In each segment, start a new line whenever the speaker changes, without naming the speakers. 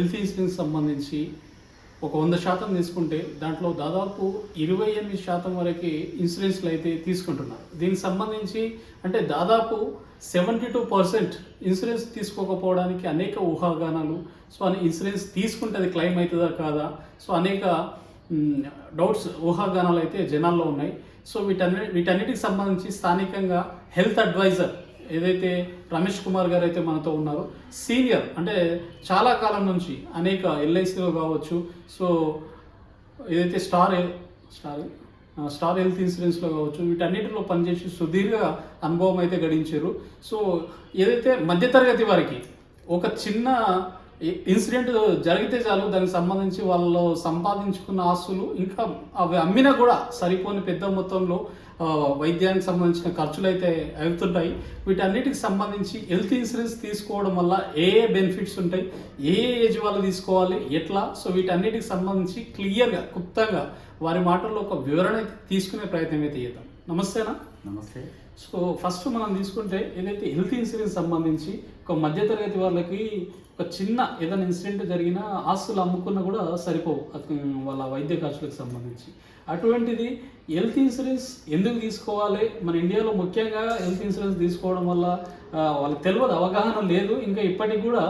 Health insurance సంబంధించి ఒక 100% తీసుకుంటే దాంట్లో దాదాపు 28% వరకు ఇన్సూరెన్స్లు అయితే తీసుకుంటున్నారు. దీనికి సంబంధించి అంటే దాదాపు 72% ఇన్సూరెన్స్ తీసుకోకపోవడానికి అనేక ఊహాగానాలు. సో ఇన్సూరెన్స్ తీసుకుంటే అది క్లెయిమ్ అవుతుందా కాదా, సో అనేక డౌట్స్ ఊహాగానాలు అయితే జనాల్లో ఉన్నాయి. సో వీటన్నిటికి సంబంధించి స్థానికంగా హెల్త్ అడ్వైజర్ ఏదైతే రమేష్ కుమార్ గారు అయితే మనతో ఉన్నారు, సీనియర్ అంటే చాలా కాలం నుంచి అనేక ఎల్ఐసిలో కావచ్చు, సో ఏదైతే స్టార్ హెల్త్ ఇన్సూరెన్స్లో కావచ్చు, వీటన్నిటిలో పనిచేసి సుదీర్ఘ అనుభవం అయితే గడించారు. సో ఏదైతే మధ్యతరగతి వారికి ఒక చిన్న ఇన్సిడెంట్ జరిగితే చాలు దానికి సంబంధించి వాళ్ళు సంపాదించుకున్న ఆస్తులు ఇంకా అవి అమ్మినా కూడా సరిపోని పెద్ద మొత్తంలో వైద్యానికి సంబంధించిన ఖర్చులు అయితే అవుతుంటాయి. వీటన్నిటికి సంబంధించి హెల్త్ ఇన్సూరెన్స్ తీసుకోవడం వల్ల ఏ బెనిఫిట్స్ ఉంటాయి, ఏ ఏజ్ వాళ్ళు తీసుకోవాలి, ఎట్లా, సో వీటన్నిటికి సంబంధించి క్లియర్గా క్లుప్తంగా వారి మాటల్లో ఒక వివరణ తీసుకునే ప్రయత్నం అయితే చేద్దాం. నమస్తేనా?
నమస్తే.
సో ఫస్ట్ మనం తీసుకుంటే ఏదైతే హెల్త్ ఇన్సూరెన్స్ సంబంధించి ఒక మధ్యతరగతి వాళ్ళకి ఒక చిన్న ఏదైనా ఇన్సిడెంట్ జరిగినా ఆస్తులు అమ్ముకున్నా కూడా సరిపోవు వాళ్ళ వైద్య ఖర్చులకు సంబంధించి. అటువంటిది హెల్త్ ఇన్సూరెన్స్ ఎందుకు తీసుకోవాలి, మన ఇండియాలో ముఖ్యంగా హెల్త్ ఇన్సూరెన్స్ తీసుకోవడం వల్ల వాళ్ళకి తెలియదు, అవగాహన లేదు. ఇంకా ఇప్పటికి కూడా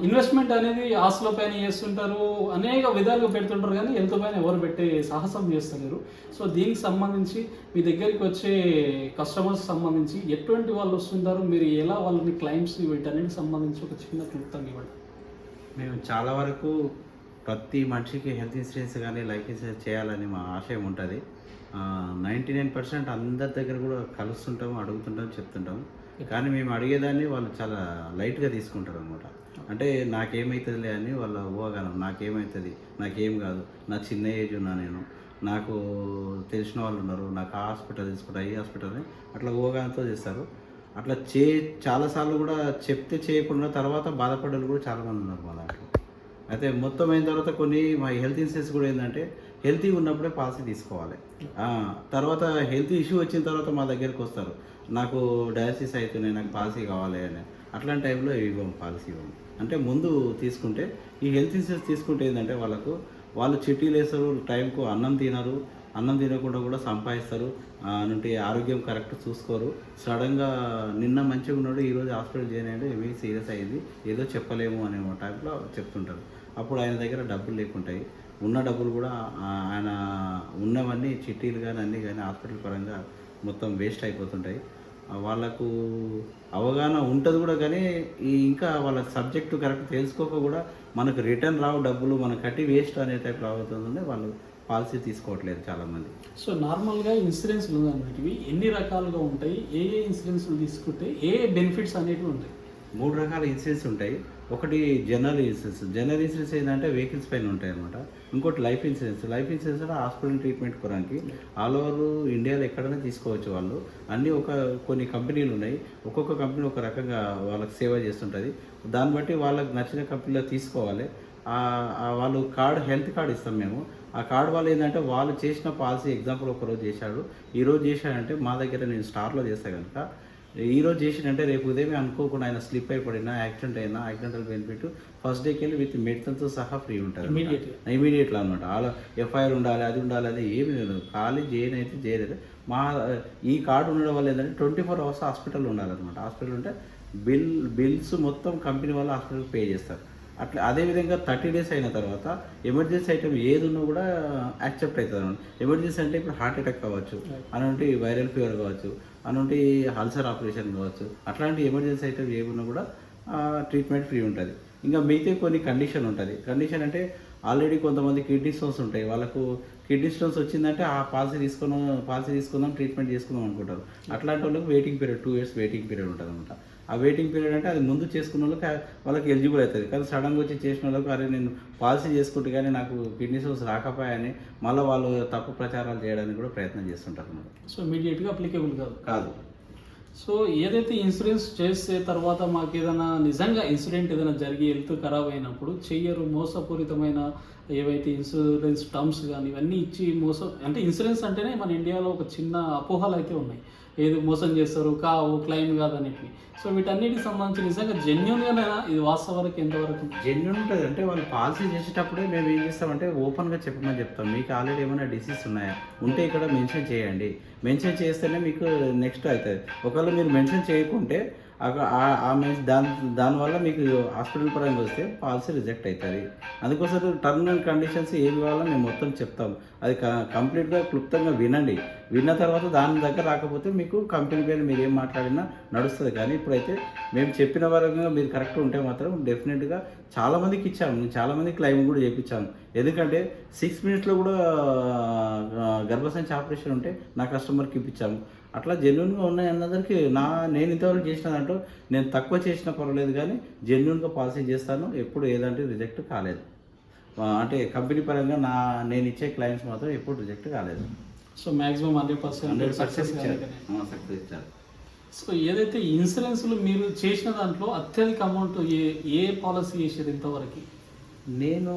ఇన్వెస్ట్మెంట్ అనేది ఆస్తుల పైన చేస్తుంటారు, అనేక విధాలుగా పెడుతుంటారు, కానీ హెల్త్ పైన ఎవరు పెట్టే సాహసం చేస్తలేరు. సో దీనికి సంబంధించి మీ దగ్గరికి వచ్చే కస్టమర్స్ సంబంధించి ఎటువంటి వాళ్ళు వస్తుంటారు, మీరు ఎలా వాళ్ళని క్లైమ్స్ వీటన్నిటికి సంబంధించి ఒక చిన్న క్లుప్తంగా ఇవ్వండి.
మేము చాలా వరకు ప్రతి మనిషికి హెల్త్ ఇన్సూరెన్స్ కానీ లైఫ్ ఇన్సూరెన్స్ చేయాలని మా ఆశయం ఉంటుంది. 99% అందరి దగ్గర కూడా కలుస్తుంటాము, అడుగుతుంటాం, చెప్తుంటాం. కానీ మేము అడిగేదాన్ని వాళ్ళు చాలా లైట్గా తీసుకుంటారు అనమాట. అంటే నాకేమవుతుందిలే అని వాళ్ళ ఊహాగానం, నాకేమవుతుంది, నాకేం కాదు, నా చిన్న ఏజ్ ఉన్నా, నేను నాకు తెలిసిన వాళ్ళు ఉన్నారు, నాకు ఆ హాస్పిటల్ తీసుకుంటా, ఈ హాస్పిటల్ అని అట్లా ఊహాగానంతో చేస్తారు. అట్లా చాలాసార్లు కూడా చెప్తే చేయకుండా తర్వాత బాధపడ్డలు కూడా చాలామంది ఉన్నారు మా దాంట్లో. అయితే మొత్తం అయిన తర్వాత కొన్ని మా హెల్త్ ఇన్సూరెన్స్ కూడా ఏంటంటే హెల్తీ ఉన్నప్పుడే పాలసీ తీసుకోవాలి. తర్వాత హెల్త్ ఇష్యూ వచ్చిన తర్వాత మా దగ్గరికి వస్తారు, నాకు డయాలసిస్ అవుతున్నాయి, నాకు పాలసీ కావాలి అని. అట్లాంటి టైంలో ఇవ్వము, పాలసీ ఇవ్వము. అంటే ముందు తీసుకుంటే ఈ హెల్త్ ఇన్సూరెన్స్ తీసుకుంటే ఏంటంటే వాళ్ళు చిట్టీలు వేస్తారు, టైంకు అన్నం తినరు, అన్నం తినకుండా కూడా సంపాదిస్తారు, అంటే ఆరోగ్యం కరెక్ట్ చూసుకోరు. సడన్గా నిన్న మంచిగా ఉన్నాడు, ఈరోజు హాస్పిటల్ జాయిన్ అయ్యాడు, ఏమీ సీరియస్ అయ్యింది, ఏదో చెప్పలేము అనే టైంలో చెప్తుంటారు. అప్పుడు ఆయన దగ్గర డబ్బులు లేకుంటాయి, ఉన్న డబ్బులు కూడా ఆయన ఉన్నవన్నీ చిట్టీలు కానీ అన్నీ కానీ హాస్పిటల్ పరంగా మొత్తం వేస్ట్ అయిపోతుంటాయి. వాళ్ళకు అవగాహన ఉంటుంది కూడా, కానీ ఇంకా వాళ్ళ సబ్జెక్టు కరెక్ట్ తెలుసుకోక కూడా మనకు రిటర్న్ రావు డబ్బులు, మనకు కట్టి వేస్ట్ అనే టైప్ రావుతుందంటే వాళ్ళు పాలసీ తీసుకోవట్లేదు చాలామంది.
సో నార్మల్గా ఇన్సూరెన్స్లు అనేటివి ఎన్ని రకాలుగా ఉంటాయి, ఏ ఇన్సూరెన్స్లు తీసుకుంటే ఏ బెనిఫిట్స్ అనేటివి ఉంటాయి?
3 రకాల ఇన్సూరెన్స్ ఉంటాయి. ఒకటి జనరల్ ఇన్సూరెన్స్. జనరల్ ఇన్సూరెన్స్ ఏంటంటే వెహికల్స్ పైన ఉంటాయి అనమాట. ఇంకోటి లైఫ్ ఇన్సూరెన్స్. లైఫ్ ఇన్సూరెన్స్ అంటే హాస్పిటల్ ట్రీట్మెంట్ కొరకు ఆల్ ఓవర్ ఇండియాలో ఎక్కడైనా తీసుకోవచ్చు వాళ్ళు. అన్నీ కొన్ని కంపెనీలు ఉన్నాయి, ఒక్కొక్క కంపెనీ ఒక రకంగా వాళ్ళకి సేవ చేస్తుంటుంది. దాన్ని బట్టి వాళ్ళకి నచ్చిన కంపెనీలో తీసుకోవాలి. వాళ్ళు హెల్త్ కార్డు ఇస్తాం మేము. ఆ కార్డు వాళ్ళు ఏంటంటే వాళ్ళు చేసిన పాలసీ, ఎగ్జాంపుల్ ఒకరోజు చేశాడు, ఈరోజు చేశాడంటే మా దగ్గర నేను స్టార్లో చేస్తే కనుక ఈరోజు చేసినంటే రేపు ఉదయం అనుకోకుండా ఆయన స్లిప్ అయిపడినా, యాక్సిడెంట్ అయినా, యాక్సిడెంటల్ బెనిఫిట్ ఫస్ట్ డేకి వెళ్ళి విత్ మెడిసిన్తో సహా ఫ్రీ ఉంటుంది ఇమీడియట్గా అనమాట. అలా ఎఫ్ఐఆర్ ఉండాలి, అది ఉండాలి, అది ఏమి లేదు, ఖాళీ జైన్ అయితే చేయలేదు. ఈ కార్డు ఉండడం వల్ల ఏంటంటే 24 hours హాస్పిటల్ ఉండాలన్నమాట. హాస్పిటల్ ఉంటే బిల్స్ మొత్తం కంపెనీ వాళ్ళు హాస్పిటల్కి పే చేస్తారు. అట్లా అదేవిధంగా 30 days అయిన తర్వాత ఎమర్జెన్సీ ఐటమ్ ఏది ఉన్నా కూడా యాక్సెప్ట్ అవుతుంది అనమాట. ఎమర్జెన్సీ అంటే ఇప్పుడు హార్ట్ అటాక్ కావచ్చు, అలాంటి వైరల్ ఫీవర్ కావచ్చు, అలాంటి అల్సర్ ఆపరేషన్ కావచ్చు, అట్లాంటి ఎమర్జెన్సీ ఐటమ్ ఏమున్నా కూడా ట్రీట్మెంట్ ఫ్రీ ఉంటుంది. ఇంకా మిగతా కొన్ని కండిషన్ ఉంటుంది. కండిషన్ అంటే ఆల్రెడీ కొంతమంది కిడ్నీ స్టోన్స్ ఉంటాయి, వాళ్ళకు కిడ్నీ స్టోన్స్ వచ్చిందంటే ఆ పాలసీ తీసుకుందాం ట్రీట్మెంట్ చేసుకుందాం అనుకుంటారు. అట్లాంటి వాళ్ళకి waiting period 2 years waiting period ఉంటుంది అనమాట. ఆ వెయిటింగ్ పీరియడ్ అంటే అది ముందు చేసుకున్న వాళ్ళకి ఎలిజిబుల్ అవుతుంది. కానీ సడన్గా వచ్చి చేసిన వాళ్ళకి అరే నేను పాలసీ చేసుకుంటే కానీ నాకు కిడ్నీ స్టోన్స్ రాకపోయాయని మళ్ళీ వాళ్ళు తప్పు ప్రచారాలు చేయడానికి కూడా ప్రయత్నం చేస్తుంటారు అన్నమాట.
సో ఇమీడియట్గా అప్లికేబుల్
కాదు.
సో ఏదైతే ఇన్సూరెన్స్ చేసే తర్వాత మాకు ఏదైనా నిజంగా ఇన్సిడెంట్ ఏదైనా జరిగి హెల్త్ ఖరాబ్ అయినప్పుడు చెయ్యరు, మోసపూరితమైన ఏవైతే ఇన్సూరెన్స్ టర్మ్స్ కానీ ఇవన్నీ ఇచ్చి అంటే ఇన్సూరెన్స్ అంటేనే మన ఇండియాలో ఒక చిన్న అపోహలు అయితే ఉన్నాయి. ఏది మోసం చేస్తారు కావు క్లైమ్ కాదనేవి. సో వీటన్నిటికి సంబంధించి నిజంగా జెన్యున్గానైనా ఇది వాస్తవానికి ఎంతవరకు?
జెన్యున్ ఉంటుంది. అంటే వాళ్ళు పాలసీ చేసేటప్పుడే మేము ఏం చేస్తామంటే ఓపెన్గా చెప్పమని చెప్తాం. మీకు ఆల్రెడీ ఏమైనా డిసీజ్ ఉన్నాయా ఉంటే ఇక్కడ మెన్షన్ చేయండి. మెన్షన్ చేస్తేనే మీకు నెక్స్ట్ అవుతుంది. ఒకవేళ మీరు మెన్షన్ చేయకుంటే దానివల్ల మీకు హాస్పిటల్ పరంగా వస్తే పాలసీ రిజెక్ట్ అవుతుంది. అందుకోసం టర్మ్ అండ్ కండిషన్స్ ఏమి కావాలో మేము మొత్తం చెప్తాం. అది కంప్లీట్గా క్లుప్తంగా వినండి. విన్న తర్వాత దాని దగ్గర రాకపోతే మీకు కంపెనీ పేరు మీరు ఏం మాట్లాడినా నడుస్తుంది. కానీ ఇప్పుడైతే మేము చెప్పిన వరంగా మీరు కరెక్ట్ ఉంటే మాత్రం డెఫినెట్గా చాలామందికి ఇచ్చాము. నేను చాలామంది క్లైమ్ కూడా చేయించాను. ఎందుకంటే 6 minutesలో కూడా గర్భసంచి ఆపరేషన్ ఉంటే నా కస్టమర్కి ఇప్పించాము. అట్లా జెన్యున్గా ఉన్నాయి అన్నదానికి నేను ఇంతవరకు చేసిన దాంట్లో నేను తక్కువ చేసినా పర్వాలేదు, కానీ జెన్యున్గా పాలసీ చేస్తాను. ఎప్పుడు ఏదంటే రిజెక్ట్ కాలేదు. అంటే కంపెనీ పరంగా నేను ఇచ్చే క్లయింట్స్ మాత్రం ఎప్పుడు రిజెక్ట్ కాలేదు.
సో మ్యాక్సిమం 100% సక్సెస్
ఇచ్చారు.
సో ఏదైతే ఇన్సూరెన్స్లు మీరు చేసిన దాంట్లో అత్యధిక అమౌంట్ ఏ పాలసీ చేసేది ఇంతవరకు?
నేను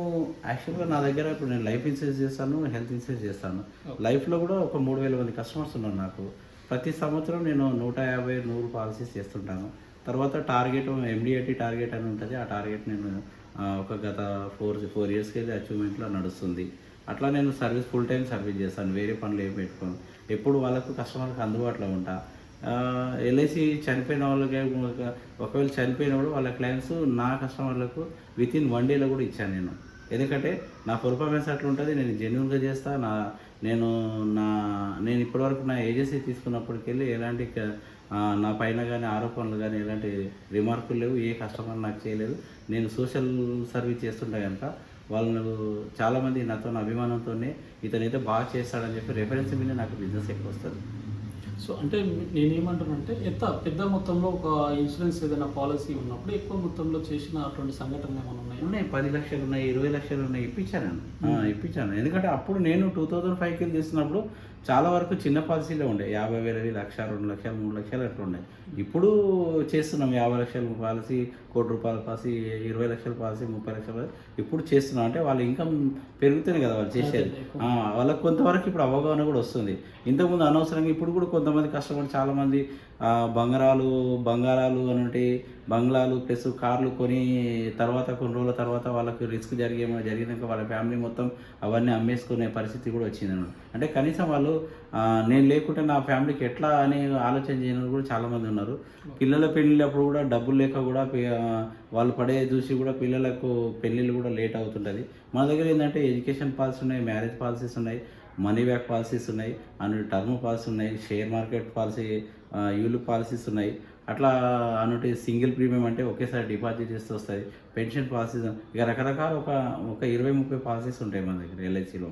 యాక్చువల్గా నా దగ్గర ఇప్పుడు నేను లైఫ్ ఇన్సూరెన్స్ చేస్తాను, హెల్త్ ఇన్సూరెన్స్ చేస్తాను. లైఫ్లో కూడా ఒక 3000 మంది కస్టమర్స్ ఉన్నారు నాకు. ప్రతి సంవత్సరం నేను 150-100 పాలసీస్ చేస్తుంటాను. తర్వాత టార్గెట్ MDAT టార్గెట్ అని ఉంటుంది. ఆ టార్గెట్ నేను ఒక గత 4 yearsకి వెళ్ళి అచీవ్మెంట్లో నడుస్తుంది. అట్లా నేను ఫుల్ టైం సర్వీస్ చేస్తాను. వేరే పనులు ఏం పెట్టుకోను. ఎప్పుడు వాళ్ళకు కస్టమర్కి అందుబాటులో ఉంటా. LIC చనిపోయిన వాళ్ళకి ఒకవేళ చనిపోయినప్పుడు వాళ్ళ క్లయింట్స్ నా కస్టమర్లకు వితిన్ 1 dayలో కూడా ఇచ్చాను నేను. ఎందుకంటే నా పర్ఫార్మెన్స్ అట్లా ఉంటుంది. నేను జెన్యున్గా చేస్తా. నేను ఇప్పటివరకు నా ఏజెన్సీ తీసుకున్నప్పటికి వెళ్ళి ఎలాంటి నా పైన కానీ ఆరోపణలు కానీ ఎలాంటి రిమార్కులు లేవు. ఏ కస్టమర్ నాకు చేయలేదు. నేను సోషల్ సర్వీస్ చేస్తుంటా కనుక వాళ్ళు చాలామంది నాతో అభిమానంతోనే ఇతనైతే బాగా చేస్తాడని చెప్పి రెఫరెన్స్ మీద నాకు బిజినెస్ ఎక్కువ వస్తుంది.
సో అంటే నేనేమంటానంటే పెద్ద మొత్తంలో ఒక ఇన్సూరెన్స్ ఏదైనా పాలసీ ఉన్నప్పుడు ఎక్కువ మొత్తంలో చేసిన అటువంటి సంఘటనలు ఏమైనా
ఉన్నాయి. 10 లక్షలు ఉన్నాయి, 20 లక్షలు ఉన్నాయి. ఇప్పించాను. ఎందుకంటే అప్పుడు నేను 2005కి చేస్తున్నప్పుడు చాలా వరకు చిన్న పాలసీలే ఉండే. 50,000, 1,00,000, 2 లక్షలు, 3 లక్షలు అట్లా ఉన్నాయి. ఇప్పుడు చేస్తున్నాం 50 లక్షల పాలసీ, ₹1,00,000 పాలసీ, 20 లక్షల పాలసీ, 30 లక్షల ఇప్పుడు చేస్తున్నాం. అంటే వాళ్ళ ఇన్కమ్ పెరుగుతుంది కదా వాళ్ళు చేసేది. వాళ్ళకి కొంతవరకు ఇప్పుడు అవగాహన కూడా వస్తుంది. ఇంతకుముందు అనవసరంగా ఇప్పుడు కూడా కొంతమంది కస్టమర్ చాలామంది బంగారాలు అని బంగ్లాలు ప్లస్ కార్లు కొని తర్వాత కొన్ని రోజుల తర్వాత వాళ్ళకి రిస్క్ జరిగినాక వాళ్ళ ఫ్యామిలీ మొత్తం అవన్నీ అమ్మేసుకునే పరిస్థితి కూడా వచ్చింది అన్నమాట. అంటే కనీసం వాళ్ళు నేను లేకుంటే నా ఫ్యామిలీకి ఎట్లా అని ఆలోచన చేయని కూడా చాలామంది ఉన్నారు. పిల్లల పెళ్ళిళ్ళప్పుడు కూడా డబ్బులు లేక కూడా వాళ్ళు పడే చూసి కూడా పిల్లలకు పెళ్ళిళ్ళు కూడా లేట్ అవుతుంటుంది. మన దగ్గర ఏంటంటే ఎడ్యుకేషన్ పాలసీ ఉన్నాయి, మ్యారేజ్ పాలసీస్ ఉన్నాయి, మనీ బ్యాక్ పాలసీస్ ఉన్నాయి, అన్ని టర్మ్ పాలసీ ఉన్నాయి, share market policy, ULIP policies ఉన్నాయి. అట్లా అన్నట్టు సింగిల్ ప్రీమియం అంటే ఒకేసారి డిపాజిట్ చేస్తూ వస్తుంది. పెన్షన్ పాలసీస్ ఇక రకరకాల ఒక 20-30 పాలసీస్ ఉంటాయి మన దగ్గర LICలో.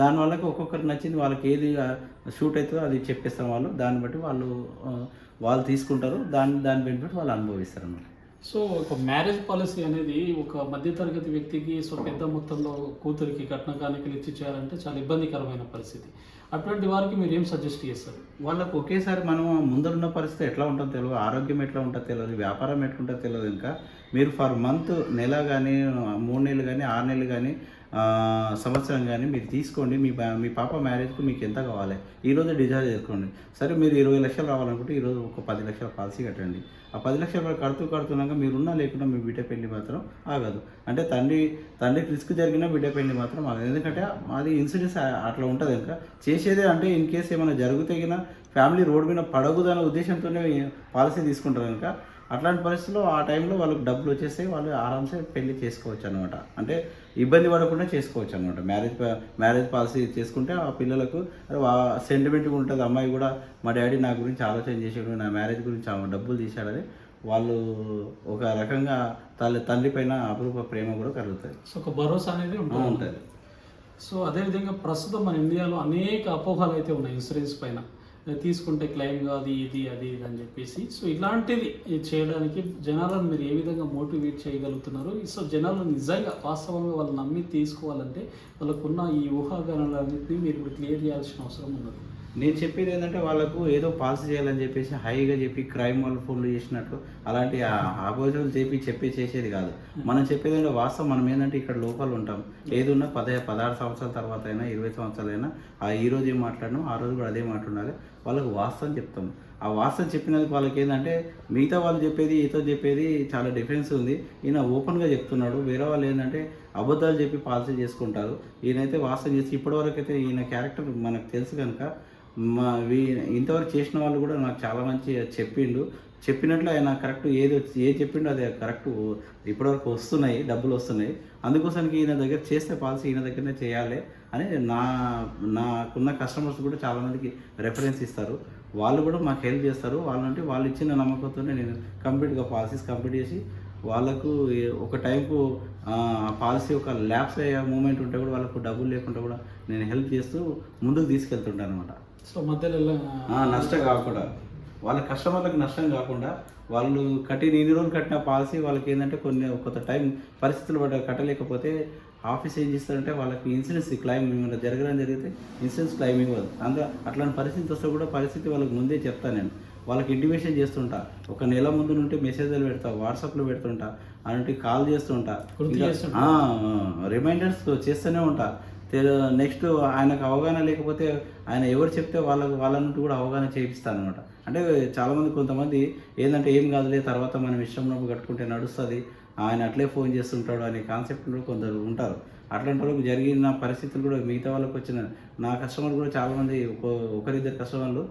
దానివల్ల ఒక్కొక్కరికి నచ్చింది వాళ్ళకి ఏది షూట్ అవుతుందో అది చెప్పేస్తాం. దాన్ని బట్టి వాళ్ళు తీసుకుంటారు. దాని బెనిఫిట్ వాళ్ళు అనుభవిస్తారు అన్నమాట.
సో ఒక మ్యారేజ్ పాలసీ అనేది ఒక మధ్యతరగతి వ్యక్తికి పెద్ద మొత్తంలో కూతురికి కట్న కానుకలు ఇచ్చి చేయాలంటే చాలా ఇబ్బందికరమైన పరిస్థితి. అటువంటి వారికి మీరు ఏం సజెస్ట్ చేస్తారు?
వాళ్ళకు ఒకేసారి మనం ముందరున్న పరిస్థితి ఎట్లా ఉంటుందో తెలియదు, ఆరోగ్యం ఎట్లా ఉంటుందో తెలియదు, వ్యాపారం ఎట్లుంటుందో తెలియదు. ఇంకా మీరు ఫర్ మంత్ నెల కానీ 3 నెలలు కానీ 6 నెలలు కానీ సంవత్సరం కానీ మీరు తీసుకోండి. మీ పాప మ్యారేజ్కి మీకు ఎంత కావాలి ఈరోజు డిజైన్ చేసుకోండి. సరే మీరు 20 లక్షలు రావాలనుకుంటే ఈరోజు ఒక 10 లక్షల పాలసీ కట్టండి. ఆ 10 లక్షల కడుతున్నాక మీరున్నా లేకుండా మీ బిడ్డ పెళ్లి మాత్రం ఆగదు. అంటే తండ్రికి రిస్క్ జరిగినా బిడ్డ పెళ్లి మాత్రం ఆగదు. ఎందుకంటే అది ఇన్సూరెన్స్ అట్లా ఉంటుంది. ఇంకా చేసేదే అంటే ఇన్ కేసు ఏమైనా జరిగితే కన్నా ఫ్యామిలీ రోడ్డు మీద పడకూడదనే ఉద్దేశంతోనే పాలసీ తీసుకుంటారు. కనుక అట్లాంటి పరిస్థితుల్లో ఆ టైంలో వాళ్ళకి డబ్బులు వచ్చేస్తాయి. వాళ్ళు ఆరామ్సే పెళ్లి చేసుకోవచ్చు అనమాట. అంటే ఇబ్బంది పడకుండా చేసుకోవచ్చు అనమాట. మ్యారేజ్ పాలసీ చేసుకుంటే ఆ పిల్లలకు సెంటిమెంట్గా ఉంటుంది. అమ్మాయి కూడా మా డాడీ నా గురించి ఆలోచన చేసాడు, నా మ్యారేజ్ గురించి డబ్బులు తీశాడని వాళ్ళు ఒక రకంగా తండ్రి పైన అపరూప ప్రేమ కూడా కలుగుతుంది.
సో ఒక భరోసా అనేది ఉంటుంది. సో అదేవిధంగా ప్రస్తుతం మన ఇండియాలో అనేక అపోహలు అయితే ఉన్నాయి ఇన్సూరెన్స్ పైన. తీసుకుంటే క్లెయిమ్ కాదు ఇది అని చెప్పేసి. సో ఇలాంటిది చేయడానికి జనాలను మీరు ఏ విధంగా మోటివేట్ చేయగలుగుతున్నారు? సో జనాలు నిజంగా వాస్తవంగా వాళ్ళు నమ్మి తీసుకోవాలంటే వాళ్ళకున్న ఈ ఊహాగానాలన్నింటినీ మీరు ఇప్పుడు క్లియర్ చేయాల్సిన అవసరం ఉన్నది.
నేను చెప్పేది ఏంటంటే వాళ్ళకు ఏదో పాలసీ చేయాలని చెప్పేసి హైగా చెప్పి క్రైమ్ వాళ్ళు ఫోన్లు చేసినట్టు అలాంటి ఆపోజిట్లు చెప్పి చేసేది కాదు. మనం చెప్పేది ఏంటంటే వాస్తవం. మనం ఏంటంటే ఇక్కడ లోకల్ ఉంటాం. ఏది ఉన్నా 16 సంవత్సరాల తర్వాత అయినా 20 సంవత్సరాలైనా ఈ రోజు ఏం మాట్లాడినాం ఆ రోజు కూడా అదే మాట్లాడాలి. వాళ్ళకు వాస్తవం చెప్తాం. ఆ వాస్తవం చెప్పినందుకు వాళ్ళకి ఏంటంటే మిగతా వాళ్ళు చెప్పేది ఈతో చెప్పేది చాలా డిఫరెన్స్ ఉంది. ఈయన ఓపెన్గా చెప్తున్నాడు. వేరే వాళ్ళు ఏంటంటే అబద్ధాలు చెప్పి పాలసీ చేసుకుంటారు. ఈయనైతే వాస్తవం చేసి ఇప్పటివరకు అయితే ఈయన క్యారెక్టర్ మనకు తెలుసు కనుక ఇంతవరకు చేసిన వాళ్ళు కూడా నాకు చాలా మంచి చెప్పిండు. చెప్పినట్లు ఆయన కరెక్ట్ ఏది చెప్పిండో అది కరెక్ట్ ఇప్పటివరకు వస్తున్నాయి, డబ్బులు వస్తున్నాయి. అందుకోసానికి ఈయన దగ్గర చేస్తే పాలసీ ఈయన దగ్గరనే చేయాలి అని నాకున్న కస్టమర్స్ కూడా చాలామందికి రెఫరెన్స్ ఇస్తారు. వాళ్ళు కూడా మాకు హెల్ప్ చేస్తారు. వాళ్ళు ఇచ్చిన నమ్మకంతోనే నేను కంప్లీట్గా పాలసీస్ కంప్లీట్ చేసి వాళ్ళకు ఒక టైంకు పాలసీ ఒక ల్యాప్స్ అయ్యే మూమెంట్ ఉంటే కూడా వాళ్ళకు డబ్బులు లేకుండా కూడా నేను హెల్ప్ చేస్తూ ముందుకు తీసుకెళ్తుంటాను అనమాట.
సో మధ్యలో
నష్టం కాకుండా వాళ్ళ కస్టమర్లకు నష్టం కాకుండా వాళ్ళు ఇన్ని రోజులు కట్టిన పాలసీ వాళ్ళకి ఏంటంటే కొంత టైం పరిస్థితులు కట్టలేకపోతే ఆఫీస్ ఏం చేస్తారంటే వాళ్ళకి ఇన్సూరెన్స్ క్లైమ్ ఏమైనా జరిగితే ఇన్సూరెన్స్ క్లైమ్ ఇవ్వదు. అట్లాంటి పరిస్థితి వస్తే కూడా పరిస్థితి వాళ్ళకి ముందే చెప్తాను నేను. వాళ్ళకి ఇంటిమేషన్ చేస్తుంటా. ఒక నెల ముందు నుండి మెసేజ్లు పెడతా, వాట్సాప్లో పెడుతుంటా, అలాంటి కాల్ చేస్తుంటా, రిమైండర్స్ చేస్తూనే ఉంటా. నెక్స్ట్ ఆయనకు అవగాహన లేకపోతే ఆయన ఎవరు చెప్తే వాళ్ళ నుండి కూడా అవగాహన చేయిస్తాను అనమాట. అంటే చాలామంది కొంతమంది ఏంటంటే ఏం కాదులే తర్వాత మనం ఇష్టం కట్టుకుంటే నడుస్తుంది, ఆయన అట్లే ఫోన్ చేస్తుంటాడు అనే కాన్సెప్ట్లో కొందరు ఉంటారు. అట్లాంటి వాళ్ళకి జరిగిన పరిస్థితులు కూడా మిగతా వాళ్ళకి వచ్చిన నా కస్టమర్ కూడా చాలామంది ఒకరిద్దరు కస్టమర్లు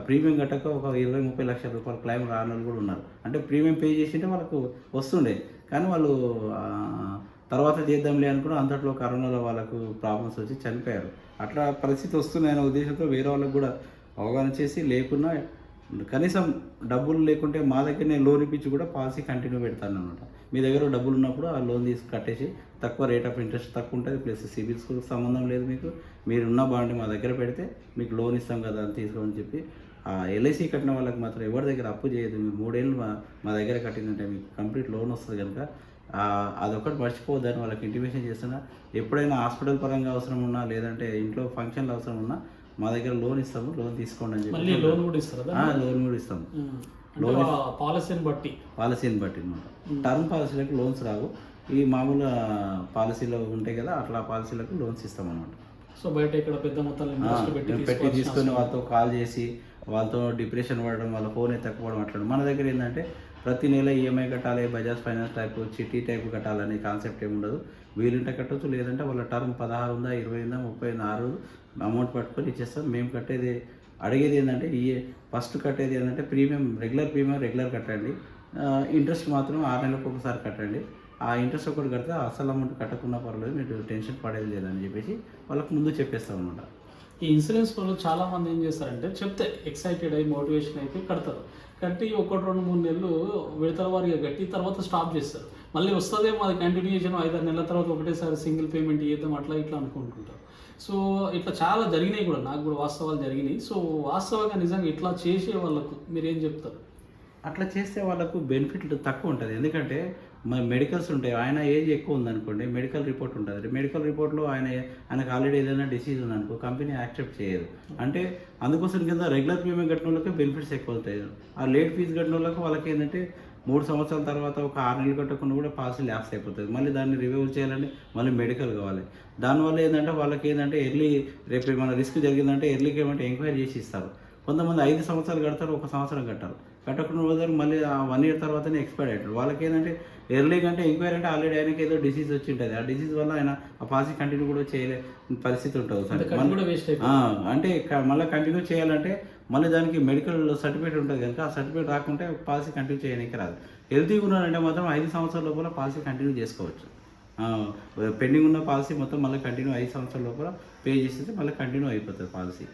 ప్రీమియం కట్టక ఒక 20-30 లక్షల రూపాయల క్లైమ్ రాని వాళ్ళు కూడా ఉన్నారు. అంటే ప్రీమియం పే చేసింటే వాళ్ళకు వస్తుండే, కానీ వాళ్ళు తర్వాత చేద్దాంలే అనుకుని అంతట్లో కరోనాలో వాళ్ళకు ప్రాబ్లమ్స్ వచ్చి చనిపోయారు. అట్లా పరిస్థితి వస్తున్నాయనే ఉద్దేశంతో వేరే వాళ్ళకు కూడా అవగాహన చేసి లేకున్నా కనీసం డబ్బులు లేకుంటే మా దగ్గరనే లోన్ ఇప్పించి కూడా పాలసీ కంటిన్యూ పెడతాను అనమాట. మీ దగ్గర డబ్బులు ఉన్నప్పుడు ఆ లోన్ తీసి కట్టేసి తక్కువ రేట్ ఆఫ్ ఇంట్రెస్ట్ తక్కువ ఉంటుంది, ప్లస్ సిబిల్ స్కోర్కి సంబంధం లేదు. మీరున్న బాండ్ మా దగ్గర పెడితే మీకు లోన్ ఇస్తాం కదా అని తీసుకోమని చెప్పి ఎల్ఐసి కట్టిన వాళ్ళకి మాత్రం ఎవరి దగ్గర అప్పు చేయదు. మీరు 3 ఏళ్ళు మా దగ్గర కట్టిందంటే మీకు కంప్లీట్ లోన్ వస్తుంది కనుక అదొకటి మర్చిపోవద్దని వాళ్ళకి ఇంటిమేషన్ చేస్తున్నా. ఎప్పుడైనా హాస్పిటల్ పరంగా అవసరం ఉన్నా లేదంటే ఇంట్లో ఫంక్షన్లు అవసరం ఉన్నా మా దగ్గర లోన్ ఇస్తాము, లోన్ తీసుకోండి అని చెప్పి
లోన్ కూడా ఇస్తారా?
లోన్ కూడా ఇస్తాము.
పాలసీని బట్టి
అనమాట. టర్మ్ పాలసీలకు లోన్స్ రావు. ఈ మామూలు పాలసీలో ఉంటాయి కదా అట్లా పాలసీలకు లోన్స్ ఇస్తాం అనమాట.
సో బయట ఇక్కడ పెద్ద మొత్తాలు
పెట్టి తీసుకొని వాళ్ళతో కాల్ చేసి వాళ్ళతో డిప్రెషన్ పడడం, వాళ్ళ ఫోన్ ఎత్తకపోవడం అట్లా. మన దగ్గర ఏంటంటే ప్రతి నెల ఈఎంఐ కట్టాలి, బజాజ్ ఫైనాన్స్ టైపు చిట్టి టైపు కట్టాలనే కాన్సెప్ట్ ఏమి ఉండదు. వీలుంటే కట్టవచ్చు, లేదంటే వాళ్ళ టర్మ్ 16 ఉందా 20 ఉందా 30 ఉందా 6 అమౌంట్ పట్టుకొని ఇచ్చేస్తాం. మేము అడిగేది ఏంటంటే ఫస్ట్ కట్టేది ఏంటంటే రెగ్యులర్ కట్టండి. ఇంట్రెస్ట్ మాత్రం 6 నెలలకు ఒకసారి కట్టండి. ఆ ఇంట్రెస్ట్ ఒకటి కడితే అసలు అమౌంట్ కట్టకుండా పర్లేదు, మీరు టెన్షన్ పడేది లేదని చెప్పేసి వాళ్ళకి ముందు చెప్పేస్తాం అనమాట.
ఈ ఇన్సూరెన్స్ వాళ్ళు చాలా మంది ఏం చేస్తారంటే చెప్తే ఎక్సైటెడ్ అయ్యి మోటివేషన్ అయిపోయి కడతారు. కట్టి 1-2-3 నెలలు విడతల వారిగా కట్టి తర్వాత స్టాప్ చేస్తారు. మళ్ళీ వస్తుందేమో అది కంటిన్యూషన్ 5-6 నెలల తర్వాత ఒకటేసారి సింగిల్ పేమెంట్ చేద్దాం అట్లా ఇట్లా అనుకుంటుంటారు. సో ఇట్లా చాలా జరిగినాయి కూడా, నాకు కూడా వాస్తవాలు జరిగినాయి. సో వాస్తవంగా నిజంగా ఇట్లా చేసే వాళ్ళకు మీరేం చెప్తారు?
అట్లా చేస్తే వాళ్ళకు బెనిఫిట్ తక్కువ ఉంటుంది. ఎందుకంటే మెడికల్స్ ఉంటాయి. ఆయన ఏజ్ ఎక్కువ ఉందనుకోండి, మెడికల్ రిపోర్ట్ ఉంటుంది. మెడికల్ రిపోర్ట్లో ఆయనకు ఆల్రెడీ ఏదైనా డిసీజ్ ఉందనుకో కంపెనీ యాక్సెప్ట్ చేయదు. అంటే అందుకోసం కింద రెగ్యులర్ పేమెంట్ కట్టిన వాళ్ళకి బెనిఫిట్స్ ఎక్కువ అవుతాయి. ఆ లేట్ ఫీజు కట్టిన వాళ్ళకి వాళ్ళకి ఏంటంటే 3 సంవత్సరాల తర్వాత ఒక 6 నెలలు కట్టకుండా కూడా పాలసీ ల్యాప్స్ అయిపోతుంది. మళ్ళీ దాన్ని రివ్యూ చేయాలంటే మళ్ళీ మెడికల్ కావాలి. దానివల్ల ఏంటంటే వాళ్ళకి ఏంటంటే రేపు ఏమైనా రిస్క్ జరిగిందంటే ఎర్లీకి ఏమంటే ఎంక్వైరీ చేసి ఇస్తారు. కొంతమంది 5 సంవత్సరాలు కడతారు, 1 సంవత్సరం కట్టారు. కట్టకుండా పోతారు, మళ్ళీ 1 ఇయర్ తర్వాతనే ఎక్స్పైర్ అవుతారు. వాళ్ళకి ఏంటంటే ఎర్లీగా అంటే ఎంక్వైరీ అంటే ఆల్రెడీ ఆయనకి ఏదో డిసీజ్ వచ్చి ఉంటుంది. ఆ డిసీజ్ వల్ల ఆయన ఆ పాలసీ కంటిన్యూ కూడా చేయలే పరిస్థితి ఉంటుంది. అంటే మళ్ళీ కంటిన్యూ చేయాలంటే మళ్ళీ దానికి మెడికల్ సర్టిఫికేట్ ఉంటుంది కనుక ఆ సర్టిఫికేట్ రాకుంటే పాలసీ కంటిన్యూ చేయడానికి రాదు. హెల్తీగా ఉన్నారంటే మాత్రం 5 సంవత్సరాల లోపల పాలసీ కంటిన్యూ చేసుకోవచ్చు. పెండింగ్ ఉన్న పాలసీ మొత్తం మళ్ళీ కంటిన్యూ 5 సంవత్సరాల లోపల పే చేస్తే మళ్ళీ కంటిన్యూ అయిపోతుంది పాలసీ.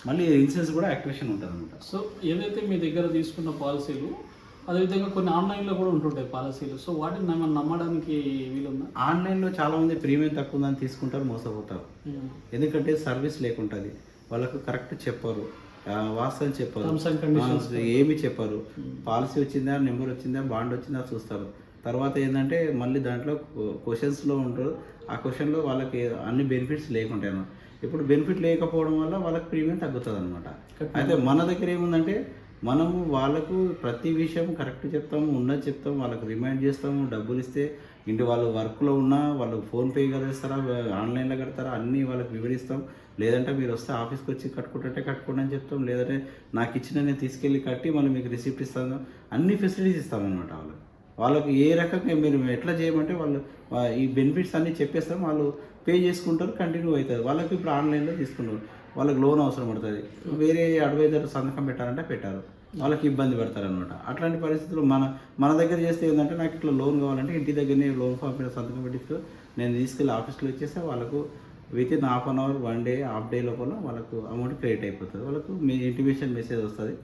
మళ్ళీ ఇన్సూరెన్స్ కూడా యాక్టివేషన్ ఉంటుంది అనమాట.
సో ఏదైతే మీ దగ్గర తీసుకున్న పాలసీలు అదేవిధంగా కొన్ని ఆన్లైన్లో కూడా ఉంటుంటాయి పాలసీలు. సో వాటిని నమ్మడానికి వీలుందా?
ఆన్లైన్లో చాలామంది ప్రీమియం తక్కువ ఉందని తీసుకుంటారు, మోసపోతారు. ఎందుకంటే సర్వీస్ లేకుంటుంది, వాళ్ళకు కరెక్ట్ చెప్పరు, వాస్తవం చెప్పరు, ఏమి చెప్పరు. పాలసీ వచ్చిందా, నెంబర్ వచ్చిందా, బాండ్ వచ్చిందా చూస్తారు. తర్వాత ఏంటంటే మళ్ళీ దాంట్లో క్వశ్చన్స్లో ఉంటారు. ఆ క్వశ్చన్లో వాళ్ళకి అన్ని బెనిఫిట్స్ లేకుంటాయి. ఇప్పుడు బెనిఫిట్ లేకపోవడం వల్ల వాళ్ళకి ప్రీమియం తగ్గుతుంది అనమాట. అయితే మన దగ్గర ఏముందంటే మనము వాళ్ళకు ప్రతి విషయం కరెక్ట్ చెప్తాము, ఉన్నది చెప్తాము, వాళ్ళకి రిమైండ్ చేస్తాము. డబ్బులు ఇస్తే ఇంటి వాళ్ళు వర్క్లో ఉన్నా వాళ్ళు ఫోన్పే కదేస్తారా, ఆన్లైన్లో కడతారా, అన్నీ వాళ్ళకి వివరిస్తాం. లేదంటే మీరు వస్తే ఆఫీస్కి వచ్చి కట్టుకుంటే కట్టుకోండి అని చెప్తాం. లేదంటే నాకు ఇచ్చిన నేను తీసుకెళ్ళి కట్టి మళ్ళీ మీకు రిసిప్ట్ ఇస్తాను, అన్ని ఫెసిలిటీస్ ఇస్తామన్నమాట. వాళ్ళకి ఏ రకంగా మీరు ఎట్లా చేయమంటే వాళ్ళు ఈ బెనిఫిట్స్ అన్నీ చెప్పేస్తాం. వాళ్ళు పే చేసుకుంటారు, కంటిన్యూ అవుతుంది. వాళ్ళకి ఇప్పుడు ఆన్లైన్లో తీసుకుంటారు, వాళ్ళకి లోన్ అవసరం పడుతుంది. వేరే అడ్వైజర్ సంతకం పెట్టారంటే పెట్టారు, వాళ్ళకి ఇబ్బంది పడతారు అనమాట. అట్లాంటి పరిస్థితులు మన దగ్గర చేస్తే ఏంటంటే నాకు ఇట్లా లోన్ కావాలంటే ఇంటి దగ్గరనే లోన్ ఫామ్ మీద సంతకం పెట్టి నేను తీసుకెళ్ళి ఆఫీస్లో ఇచ్చేస్తే వాళ్ళకు within half an hour, 1 day, half day లోపల వాళ్ళకు అమౌంట్ క్రెడిట్ అయిపోతుంది. వాళ్ళకు మీ ఇంటిమేషన్ మెసేజ్ వస్తుంది,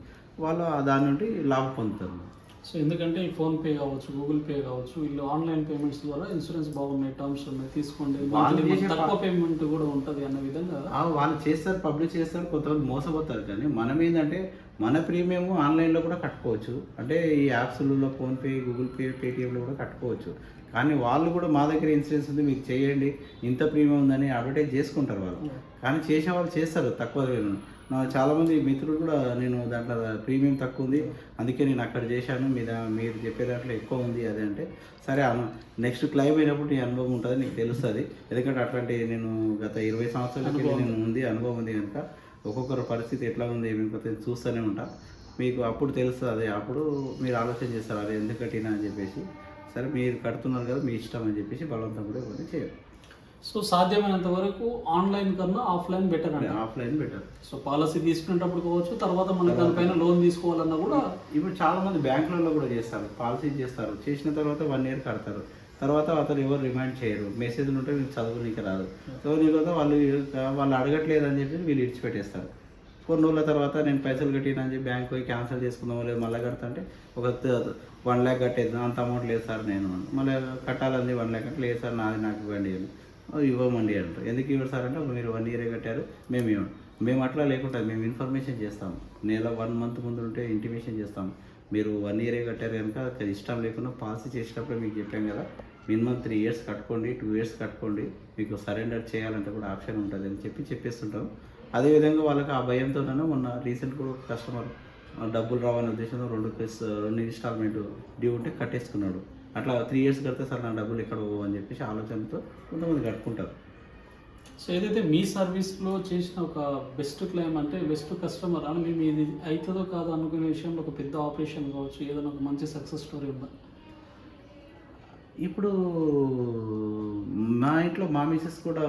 వాళ్ళు దాని నుండి లాభం పొందుతారు.
సో ఎందుకంటే ఈ ఫోన్పే కావచ్చు, గూగుల్ పే కావచ్చు, వీళ్ళు ఆన్లైన్ పేమెంట్స్ ద్వారా ఇన్సూరెన్స్ బాగున్నాయి, టర్మ్స్ ఉన్నాయి, తీసుకోండి, తక్కువ పేమెంట్ కూడా ఉంటుంది అన్న విధంగా
వాళ్ళు చేస్తారు, పబ్లిష్ చేస్తారు. కొంతమంది మోసపోతారు. కానీ మనం ఏంటంటే మన ప్రీమియం ఆన్లైన్లో కూడా కట్టుకోవచ్చు. అంటే ఈ యాప్స్లలో ఫోన్పే, గూగుల్ పే, పేటిఎంలో కూడా కట్టుకోవచ్చు. కానీ వాళ్ళు కూడా మా దగ్గర ఇన్సూరెన్స్ ఉంది మీకు చేయండి, ఇంత ప్రీమియం ఉందని అడ్వర్టైజ్ చేసుకుంటారు వాళ్ళు. కానీ చేసే వాళ్ళు చేస్తారు తక్కువ. చాలామంది మిత్రులు కూడా నేను దాంట్లో ప్రీమియం తక్కువ ఉంది అందుకే నేను అక్కడ చేశాను, మీరు చెప్పే దాంట్లో ఎక్కువ ఉంది అది అంటే, సరే నెక్స్ట్ క్లైమ్ అయినప్పుడు నీ అనుభవం ఉంటుంది, నీకు తెలుస్తుంది. ఎందుకంటే అట్లాంటి నేను గత 20 సంవత్సరాలకి నేను అనుభవం ఉంది కనుక ఒక్కొక్కరు పరిస్థితి ఎట్లా ఉంది ఏమి చూస్తూనే ఉంటా. మీకు అప్పుడు తెలుస్తుంది. అదే అప్పుడు మీరు ఆలోచన చేస్తారు, అదే ఎందుకు కట్టినా అని చెప్పేసి. సరే మీరు కడుతున్నారు కదా మీ ఇష్టం అని చెప్పేసి బలవంతం కూడా ఇవన్నీ చేయరు.
సో సాధ్యమైనంత వరకు ఆన్లైన్ కన్నా ఆఫ్లైన్ బెటర్ అండి.
Offline better.
సో పాలసీ తీసుకునేటప్పుడు కావచ్చు, తర్వాత మన దానిపైన లోన్ తీసుకోవాలన్నా కూడా
ఇప్పుడు చాలామంది బ్యాంకులలో కూడా చేస్తారు, పాలసీ చేస్తారు, చేసిన తర్వాత 1 year కడతారు. తర్వాత అతను ఎవరు రిమైండ్ చేయరు, మెసేజ్లు ఉంటే వీళ్ళు చదువునికి రాదు. చదువుని కదా వాళ్ళు అడగట్లేదు అని చెప్పి వీళ్ళు ఇడిచిపెట్టేస్తారు. కొన్ని రోజుల తర్వాత నేను పైసలు కట్టినా అని చెప్పి బ్యాంక్ పోయి క్యాన్సిల్ చేసుకుందామో లేదు మళ్ళీ కడతా అంటే ఒక 1 lakh కట్టేది, అంత అమౌంట్ లేదు సార్ నేను మళ్ళీ కట్టాలని 1 lakh అంటే లేదు సార్ నాకు ఇవ్వండి అని, ఇవ్వమండి అంటారు. ఎందుకు ఇవ్వరు సార్ అంటే మీరు 1 year కట్టారు మేము ఇవ్వం. మేము అట్లా లేకుండా మేము ఇన్ఫర్మేషన్ చేస్తాం, నెల 1 month ముందు ఉంటే ఇంటిమేషన్ చేస్తాం. మీరు 1 year కట్టారు కనుక ఇష్టం లేకుండా పాలసీ చేసేటప్పుడు మీకు చెప్పాం కదా మినిమం 3 years కట్టుకోండి, 2 years కట్టుకోండి, మీకు సరెండర్ చేయాలంటే కూడా ఆప్షన్ ఉంటుంది అని చెప్పేస్తుంటాం. అదేవిధంగా వాళ్ళకి ఆ భయంతోనే మొన్న రీసెంట్ కూడా ఒక కస్టమర్ డబ్బులు రావనే ఉద్దేశంతో 2 ఇన్స్టాల్మెంట్ డ్యూ ఉంటే కట్టేసుకున్నాడు. అట్లా 3 years కడితే సార్ నా డబ్బులు ఎక్కడ పోవు అని చెప్పేసి ఆలోచనతో కొంతమంది కట్టుకుంటారు.
సో ఏదైతే మీ సర్వీస్లో చేసిన ఒక బెస్ట్ క్లైమ్ అంటే బెస్ట్ కస్టమర్ అని మేము ఇది అవుతుందో కాదో అనుకునే విషయంలో ఒక పెద్ద ఆపరేషన్ కావచ్చు, ఏదైనా ఒక మంచి సక్సెస్ స్టోరీ ఉందా?
ఇప్పుడు మా ఇంట్లో మా మిసెస్ కూడా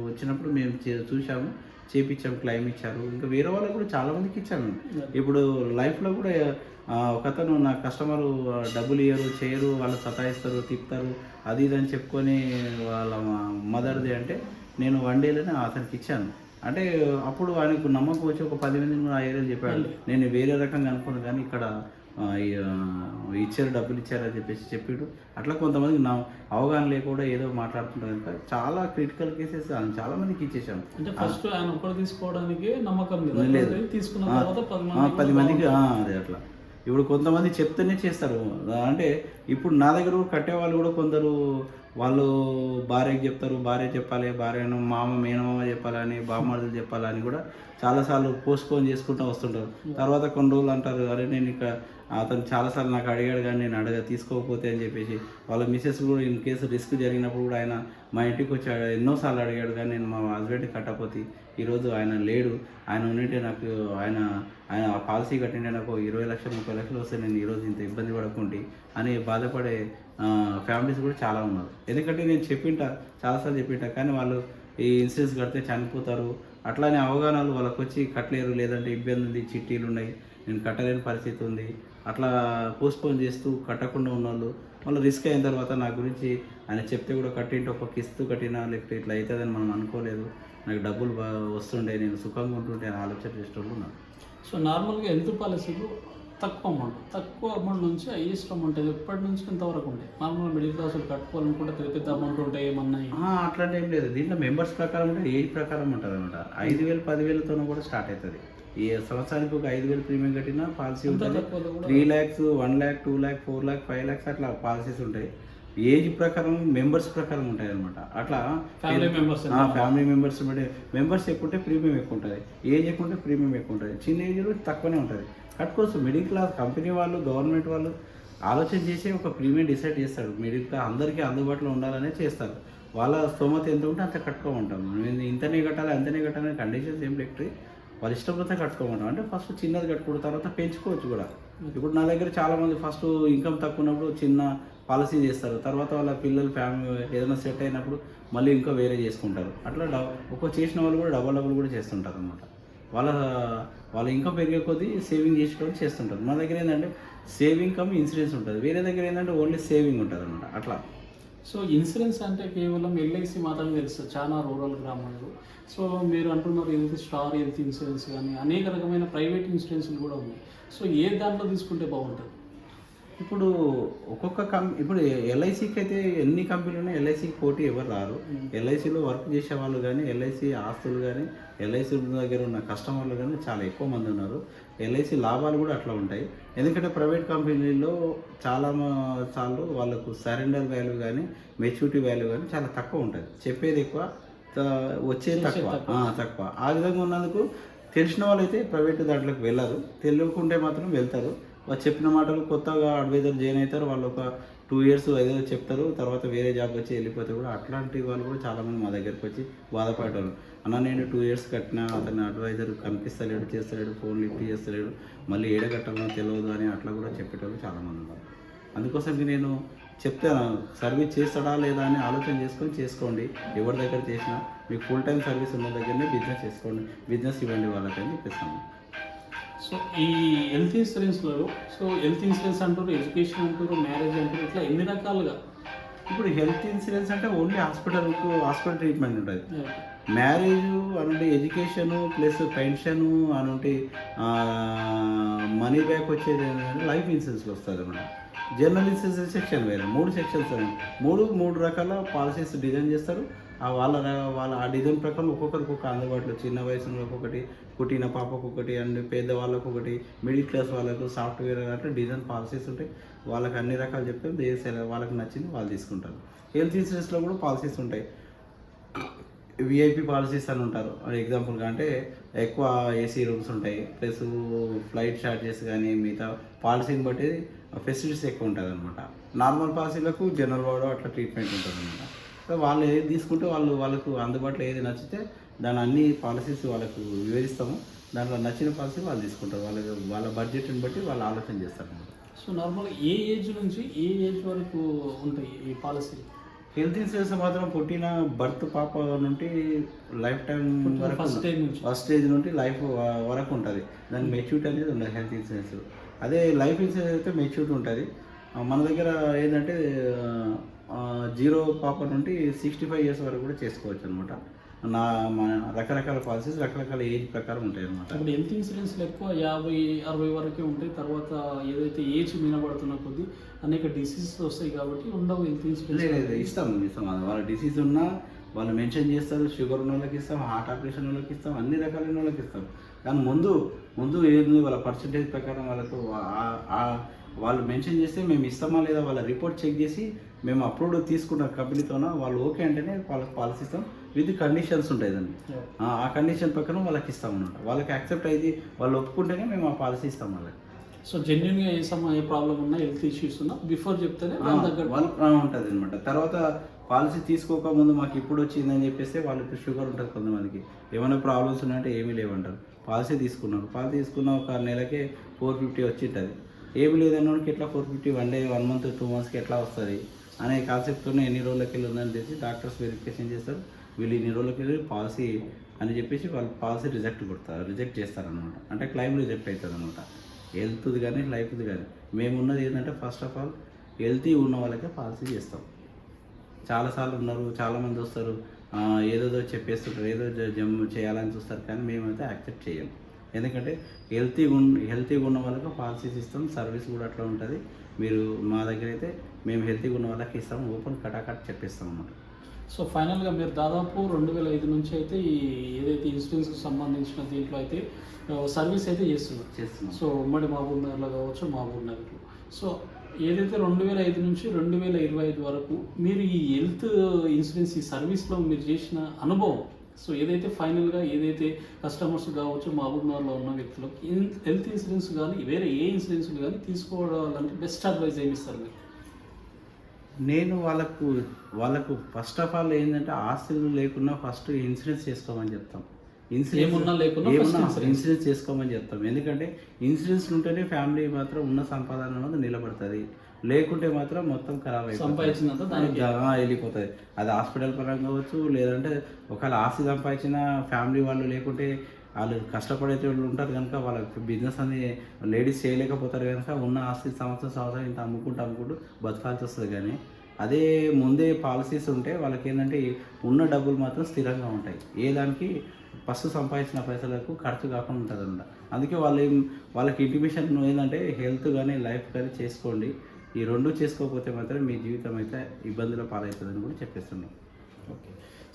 వచ్చినప్పుడు మేము చూసాము, చేపించాము, క్లైమ్ ఇచ్చారు. ఇంకా వేరే వాళ్ళకి కూడా చాలామందికి ఇచ్చాము. ఇప్పుడు లైఫ్లో కూడా ఒకతను నా కస్టమరు డబ్బులు ఇయ్యరు, చేయరు, వాళ్ళు సతాయిస్తారు, తిప్పుతారు, అది ఇది అని చెప్పుకొని వాళ్ళ మదర్ది అంటే నేను 1 dayలోనే అతనికి ఇచ్చాను. అంటే అప్పుడు ఆయనకు నమ్మకం వచ్చి ఒక 10 మంది ఆ ఏరియాలో చెప్పాడు. నేను వేరే రకంగా అనుకున్నాను కానీ ఇక్కడ ఇచ్చారు, డబ్బులు ఇచ్చారని చెప్పేసి చెప్పాడు. అట్లా కొంతమందికి నా అవగాహన లేకుండా ఏదో మాట్లాడుతుంటారు కనుక చాలా క్రిటికల్ కేసెస్ చాలా మందికి ఇచ్చేసాం.
అంటే ఫస్ట్ ఆయన ఒక్కడు తీసుకోవడానికి నమ్మకం లేదు, తీసుకున్న తర్వాత
10 మందికి అదే అట్లా. ఇప్పుడు కొంతమంది చెప్తేనే చేస్తారు. అంటే ఇప్పుడు నా దగ్గర కట్టేవాళ్ళు కూడా కొందరు వాళ్ళు భార్యకి చెప్తారు, భార్య చెప్పాలి, భార్యను మేనమామ చెప్పాలని, బామ్మర్దులు చెప్పాలని కూడా చాలాసార్లు పోస్ట్పోన్ చేసుకుంటూ వస్తుంటారు. తర్వాత కొన్ని రోజులు అంటారు అరే నేను ఇక్కడ అతను చాలాసార్లు నాకు అడిగాడు కానీ నేను తీసుకోకపోతే అని చెప్పేసి వాళ్ళ మిసెస్ కూడా ఇన్ కేసు రిస్క్ జరిగినప్పుడు కూడా ఆయన మా ఇంటికి వచ్చి ఎన్నోసార్లు అడిగాడు కానీ నేను మా హస్బెండ్కి కట్టకపోతే ఈరోజు ఆయన లేడు, ఆయన ఉండింటే నాకు ఆయన పాలసీ కట్టింటే నాకు 20 లక్షలు 30 లక్షలు వస్తే నేను ఈరోజు ఇంత ఇబ్బంది పడకుంటే అని బాధపడే ఫ్యామిలీస్ కూడా చాలా ఉన్నారు. ఎందుకంటే నేను చాలాసార్లు చెప్పింటా కానీ వాళ్ళు ఈ ఇన్సూరెన్స్ కడితే చనిపోతారు అట్లానే అవగాహనలు వాళ్ళకి వచ్చి కట్టలేరు, లేదంటే ఇబ్బంది ఉంది, చిట్టీలు ఉన్నాయి, నేను కట్టలేని పరిస్థితి ఉంది, అట్లా పోస్ట్పోన్ చేస్తూ కట్టకుండా ఉన్నవాళ్ళు మళ్ళీ రిస్క్ అయిన తర్వాత నా గురించి ఆయన చెప్తే కూడా కట్టింటే ఒక కిస్తూ కట్టినా లేకపోతే ఇట్లా అవుతుందని మనం అనుకోలేదు, నాకు డబ్బులు వస్తుండే, నేను సుఖంగా ఉంటుండే అని ఆలోచన చేసేటోళ్ళు ఉన్నారు.
సో నార్మల్గా హెల్త్ పాలసీలు తక్కువ అమౌంట్ నుంచి హైయెస్ట్ అమౌంట్ ఎప్పటి నుంచి ఎంతవరకు ఉంటాయి? నార్మల్గా మిడిల్ క్లాస్ కట్టుకోవాలనుకుంటే పెద్ద అమౌంట్ ఉంటాయి ఏమన్నా?
అట్లాంటి ఏం లేదు. దీంట్లో మెంబర్స్ ప్రకారం ఉంటే ఏజ్ ప్రకారం ఉంటుంది అనమాట. 5,000 10,000తోనూ కూడా స్టార్ట్ అవుతుంది. ఈ సంవత్సరానికి ఒక 5,000 ప్రీమియం కట్టినా పాలసీ ఉంటుంది. 3 lakhs 1 lakh 2 lakh 4 lakh 5 lakhs అట్లా పాలసీస్ ఉంటాయి. ఏజ్ ప్రకారం మెంబర్స్ ప్రకారం ఉంటాయి అనమాట. అట్లా
ఫ్యామిలీ మెంబర్స్
ఫ్యామిలీ మెంబర్స్ ఎక్కువ ఉంటే ప్రీమియం ఎక్కువ ఉంటుంది, ఏజ్ ఎక్కువ ఉంటే ప్రీమియం ఎక్కువ ఉంటుంది, చిన్న ఏజ్లో తక్కువనే ఉంటుంది. కట్టుకోవచ్చు. మిడిల్ క్లాస్ కంపెనీ వాళ్ళు, గవర్నమెంట్ వాళ్ళు ఆలోచన చేసి ఒక ప్రీమియం డిసైడ్ చేస్తాడు. మిడిల్ క్లాస్ అందరికీ అందుబాటులో ఉండాలనే చేస్తారు. వాళ్ళ స్తోమత ఎంత ఉంటే అంత కట్టుకోమంటాం. మేము ఇంతనే కట్టాలి అంతనే కట్టాలని కండిషన్స్ ఏం పెట్టి వాళ్ళ ఇష్టంతో కట్టుకోమంటాం. అంటే ఫస్ట్ చిన్నది కట్టుకున్న తర్వాత పెంచుకోవచ్చు కూడా. ఇప్పుడు నా దగ్గర చాలామంది ఫస్ట్ ఇన్కమ్ తక్కువ ఉన్నప్పుడు చిన్న పాలసీ చేస్తారు, తర్వాత వాళ్ళ పిల్లలు ఫ్యామిలీ ఏదైనా సెట్ అయినప్పుడు మళ్ళీ ఇంకా వేరే చేసుకుంటారు. అట్లా చేసిన వాళ్ళు కూడా డబల్ కూడా చేస్తుంటారు అనమాట. వాళ్ళ ఇన్కమ్ పెరిగే కొద్దీ సేవింగ్ చేసుకోవడం చేస్తుంటారు. మన దగ్గర ఏంటంటే సేవింగ్ కమ్ ఇన్సూరెన్స్ ఉంటుంది, వేరే దగ్గర ఏంటంటే ఓన్లీ సేవింగ్ ఉంటుంది అనమాట. అట్లా
సో ఇన్సూరెన్స్ అంటే కేవలం ఎల్ఐసి మాత్రమే తెలుసు చాలా రూరల్ గ్రామాల్లో. సో మీరు అంటున్నారు స్టార్ హెల్త్ ఇన్సూరెన్స్ కానీ అనేక రకమైన ప్రైవేట్ ఇన్సూరెన్స్లు కూడా ఉన్నాయి. సో ఏ దాంట్లో తీసుకుంటే బాగుంటుంది?
ఇప్పుడు ఒక్కొక్క ఇప్పుడు ఎల్ఐసికి అయితే ఎన్ని కంపెనీలు ఉన్నాయి, ఎల్ఐసికి పోటీ ఎవరు రారు. ఎల్ఐసిలో వర్క్ చేసే వాళ్ళు కానీ, ఎల్ఐసి ఆస్తులు కానీ, ఎల్ఐసి దగ్గర ఉన్న కస్టమర్లు కానీ చాలా ఎక్కువ మంది ఉన్నారు. ఎల్ఐసి లాభాలు కూడా అట్లా ఉంటాయి. ఎందుకంటే ప్రైవేట్ కంపెనీల్లో సార్లు వాళ్ళకు సరెండర్ వాల్యూ కానీ, మెచ్యూరిటీ వాల్యూ కానీ చాలా తక్కువ ఉంటుంది. చెప్పేది ఎక్కువ, వచ్చేది తక్కువ. ఆ విధంగా ఉన్నందుకు తెలిసిన వాళ్ళు అయితే ప్రైవేట్ దాంట్లోకి వెళ్ళరు, తెలియకుంటే మాత్రం వెళ్తారు. వాళ్ళు చెప్పిన మాటలు కొత్తగా అడ్వైజర్ జాయిన్ అవుతారు, వాళ్ళు ఒక 2 years ఏదో చెప్తారు, తర్వాత వేరే జాబ్ వచ్చి వెళ్ళిపోతే కూడా అట్లాంటి వాళ్ళు కూడా చాలామంది మా దగ్గరికి వచ్చి బాధపడేవాళ్ళు. అన్న నేను 2 years కట్టినా అతను అడ్వైజర్ కనిపిస్తలేడు, చేస్తలేడు, ఫోన్ లిఫ్ట్ చేస్తలేడు, మళ్ళీ ఏడ కట్టాలో తెలియదు అని అట్లా కూడా చెప్పేటోళ్ళు చాలామంది ఉన్నారు. అందుకోసం నేను చెప్తాను, సర్వీస్ చేస్తాడా లేదా అని ఆలోచన చేసుకొని చేసుకోండి. ఎవరి దగ్గర చేసినా మీకు ఫుల్ టైం సర్వీస్ ఉన్న దగ్గరనే బిజినెస్ చేసుకోండి, బిజినెస్ ఇవ్వండి వాళ్ళకని చెప్పేస్తాను.
సో ఈ హెల్త్ ఇన్సూరెన్స్లో హెల్త్ ఇన్సూరెన్స్ అంటారు, ఎడ్యుకేషన్ అంటారు, మ్యారేజ్ అంటారు, ఇట్లా ఎన్ని రకాలుగా?
ఇప్పుడు హెల్త్ ఇన్సూరెన్స్ అంటే ఓన్లీ హాస్పిటల్ ట్రీట్మెంట్ ఉంటుంది. మ్యారేజ్ అనుంటే ఎడ్యుకేషను ప్లస్ పెన్షను అనుంటే మనీ బ్యాక్ వచ్చేది ఏంటంటే లైఫ్ ఇన్సూరెన్స్కి వస్తుంది అన్నమాట. జనరల్ ఇన్సూరెన్స్ సెక్షన్ వేరే 3 sections మూడు రకాల పాలసీస్ డిజైన్ చేస్తారు. వాళ్ళ ఆ డిజైన్ ప్రకారం ఒక్కొక్కరికి ఒక అందుబాటులో చిన్న వయసులో ఒక్కొక్కటి, పుట్టిన పాపకు ఒకటి, అండ్ పేదవాళ్ళకు ఒకటి, మిడిల్ క్లాస్ వాళ్ళకు, సాఫ్ట్వేర్ అట్లా డిజైన్ పాలసీస్ ఉంటాయి. వాళ్ళకి అన్ని రకాలు చెప్తే వాళ్ళకి నచ్చింది వాళ్ళు తీసుకుంటారు. హెల్త్ ఇన్సూరెన్స్లో కూడా పాలసీస్ ఉంటాయి. విఐపి పాలసీస్ అని ఉంటారు. ఎగ్జాంపుల్గా అంటే ఎక్కువ ఏసీ రూమ్స్ ఉంటాయి, ప్లస్ ఫ్లైట్ చార్జెస్ కానీ మిగతా పాలసీని బట్టి ఫెసిలిటీస్ ఎక్కువ ఉంటుంది అనమాట. నార్మల్ పాలసీలకు జనరల్ వార్డు అట్లా ట్రీట్మెంట్ ఉంటుంది అనమాట. సో వాళ్ళు ఏది తీసుకుంటే వాళ్ళకు అందుబాటులో ఏది నచ్చితే దాని అన్ని పాలసీస్ వాళ్ళకు వివరిస్తాము. దాంట్లో నచ్చిన పాలసీ వాళ్ళు తీసుకుంటారు. వాళ్ళ బడ్జెట్ని బట్టి వాళ్ళు ఆలోచన చేస్తారు అనమాట.
సో నార్మల్గా ఏ ఏజ్ నుంచి ఏ ఏజ్ వరకు ఉంటాయి ఈ పాలసీ?
హెల్త్ ఇన్సూరెన్స్ మాత్రం పుట్టిన బర్త్ పాప నుండి లైఫ్ టైం వరకు, ఫస్ట్ స్టేజ్ నుండి లైఫ్ వరకు ఉంటుంది. దాని మెచ్యూరిటీ అనేది ఉండదు హెల్త్ ఇన్సూరెన్స్. అదే లైఫ్ ఇన్సూరెన్స్ అయితే మెచ్యూరిటీ ఉంటుంది. మన దగ్గర ఏంటంటే 0 పాప నుండి 65 years వరకు కూడా చేసుకోవచ్చు అనమాట. రకరకాల పాలసీస్ రకరకాల ఏజ్ ప్రకారం ఉంటాయి అనమాట.
ఇప్పుడు హెల్త్ ఇన్సూరెన్స్లో ఎక్కువ 50-60 వరకే ఉంటాయి. తర్వాత ఏదైతే ఏజ్ మీనబడుతున్న కొద్దీ అనేక డిసీజెస్ వస్తాయి కాబట్టి ఉండవు హెల్త్ ఇన్సూరెన్స్.
ఇస్తాం వాళ్ళ డిసీజ్ ఉన్నా వాళ్ళు మెన్షన్ చేస్తారు. షుగర్ ఉన్న వాళ్ళకి ఇస్తాం, హార్ట్ ఆపరేషన్ వాళ్ళకి ఇస్తాం, అన్ని రకాలైన వాళ్ళకి ఇస్తాం. కానీ ముందు ఏది వాళ్ళ పర్సంటేజ్ ప్రకారం వాళ్ళకు వాళ్ళు మెన్షన్ చేస్తే మేము ఇస్తామా లేదా వాళ్ళ రిపోర్ట్ చెక్ చేసి మేము అప్రూవ్డ్ తీసుకున్న కంపెనీతోన వాళ్ళు ఓకే అంటేనే వాళ్ళకి పాలసీ ఇస్తాం. విత్ కండిషన్స్ ఉంటాయి దాన్ని. ఆ కండిషన్ ప్రకారం వాళ్ళకి ఇస్తాం అన్నమాట. వాళ్ళకి యాక్సెప్ట్ అయ్యి వాళ్ళు ఒప్పుకుంటేనే మేము ఆ పాలసీ ఇస్తాం వాళ్ళకి.
సో జెన్యున్గా ఏ ప్రాబ్లం ఉన్నా, హెల్త్ ఇష్యూస్ ఉన్నా బిఫోర్ చెప్తేనే
ఉంటుంది అనమాట. తర్వాత పాలసీ తీసుకోకముందు మాకు ఇప్పుడు వచ్చిందని చెప్పేస్తే వాళ్ళకి షుగర్ ఉంటుంది, కొంతమందికి ఏమైనా ప్రాబ్లమ్స్ ఉన్నాయంటే ఏమీ లేవంటారు. పాలసీ తీసుకున్న ఒక నెలకే 450 వచ్చి ఉంటుంది. ఏమి లేదన్నోడికి ఎట్లా 450 1 day 1 month 2 monthsకి ఎట్లా వస్తుంది అనే కాన్సెప్ట్తోనే ఎన్ని రోజులకి వెళ్ళి ఉందని తెలిసి డాక్టర్స్ వెరిఫికేషన్ చేస్తారు. వీళ్ళు ఇన్ని రోజులకి వెళ్ళి పాలసీ అని చెప్పేసి వాళ్ళు పాలసీ రిజెక్ట్ చేస్తారనమాట. అంటే క్లైమ్ రిజెక్ట్ అవుతుంది అనమాట. హెల్త్ది కానీ లైఫ్ది కానీ. మేమున్నది ఏంటంటే ఫస్ట్ ఆఫ్ ఆల్ హెల్తీ ఉన్న వాళ్ళకే పాలసీ చేస్తాం. చాలాసార్లు ఉన్నారు, చాలామంది వస్తారు, ఏదేదో చెప్పేస్తుంటారు, ఏదో చేయాలని చూస్తారు, కానీ మేమైతే యాక్సెప్ట్ చేయము. ఎందుకంటే హెల్తీగా ఉన్న వాళ్ళకి పాలసీస్ ఇస్తాం. సర్వీస్ కూడా అట్లా ఉంటుంది. మీరు మా దగ్గర అయితే మేము హెల్తీగా ఉన్న వాళ్ళకి ఇస్తాం, ఓపెన్ కటాకట్ చెప్పిస్తాం అన్నమాట.
సో ఫైనల్గా మీరు దాదాపు 2005 నుంచి అయితే ఏదైతే ఇన్సూరెన్స్కి సంబంధించిన దీంట్లో అయితే సర్వీస్ అయితే చేస్తున్నాం. సో ఉమ్మడి మహబూబ్ నగర్లో కావచ్చు, మహబూబ్ నగర్లో. సో ఏదైతే 2005 నుంచి 2025 వరకు మీరు ఈ హెల్త్ ఇన్సూరెన్స్ ఈ సర్వీస్లో మీరు చేసిన అనుభవం, సో ఏదైతే ఫైనల్గా ఏదైతే కస్టమర్స్ కావచ్చు మహబూబ్నగర్లో ఉన్న వ్యక్తులకు హెల్త్ ఇన్సూరెన్స్ కానీ వేరే ఏ ఇన్సూరెన్స్ కానీ తీసుకోవాలంటే బెస్ట్ అడ్వైజ్ ఏమి ఇస్తారు మీరు?
నేను వాళ్ళకు ఫస్ట్ ఆఫ్ ఆల్ ఏంటంటే ఆస్తులు లేకున్నా ఫస్ట్ ఇన్సూరెన్స్ చేసుకోమని చెప్తాం.
ఏమున్నా లేకున్నా
ఇన్సూరెన్స్ చేసుకోమని చెప్తాం. ఎందుకంటే ఇన్సూరెన్స్ ఉంటేనే ఫ్యామిలీ మాత్రం ఉన్న సంపాదన అనేది నిలబడుతుంది. లేకుంటే మాత్రం మొత్తం ఖరాబ్
సంపాదించినంత
వెళ్ళిపోతుంది. అది హాస్పిటల్ పరంగా కావచ్చు, లేదంటే ఒకవేళ ఆస్తి సంపాదించిన ఫ్యామిలీ వాళ్ళు లేకుంటే వాళ్ళు కష్టపడే వాళ్ళు ఉంటారు కనుక వాళ్ళకి బిజినెస్ అని లేడీస్ చేయలేకపోతారు కనుక ఉన్న ఆస్తి సంవత్సరం ఇంత అమ్ముకుంటూ బతకాల్సి వస్తుంది. కానీ అదే ముందే పాలసీస్ ఉంటే వాళ్ళకి ఏంటంటే ఉన్న డబ్బులు మాత్రం స్థిరంగా ఉంటాయి. ఏ దానికి ఫస్ట్ సంపాదించిన పైసలకు ఖర్చు కాకుండా ఉంటుంది అన్నమాట. అందుకే వాళ్ళకి ఇంటిమేషన్ ఏంటంటే హెల్త్ కానీ లైఫ్ కానీ చేసుకోండి. ఈ రెండు చేసుకోకపోతే మాత్రం మీ జీవితం అయితే ఇబ్బందుల పాలవుతుందని కూడా చెప్పేస్తున్నాం.
ఓకే,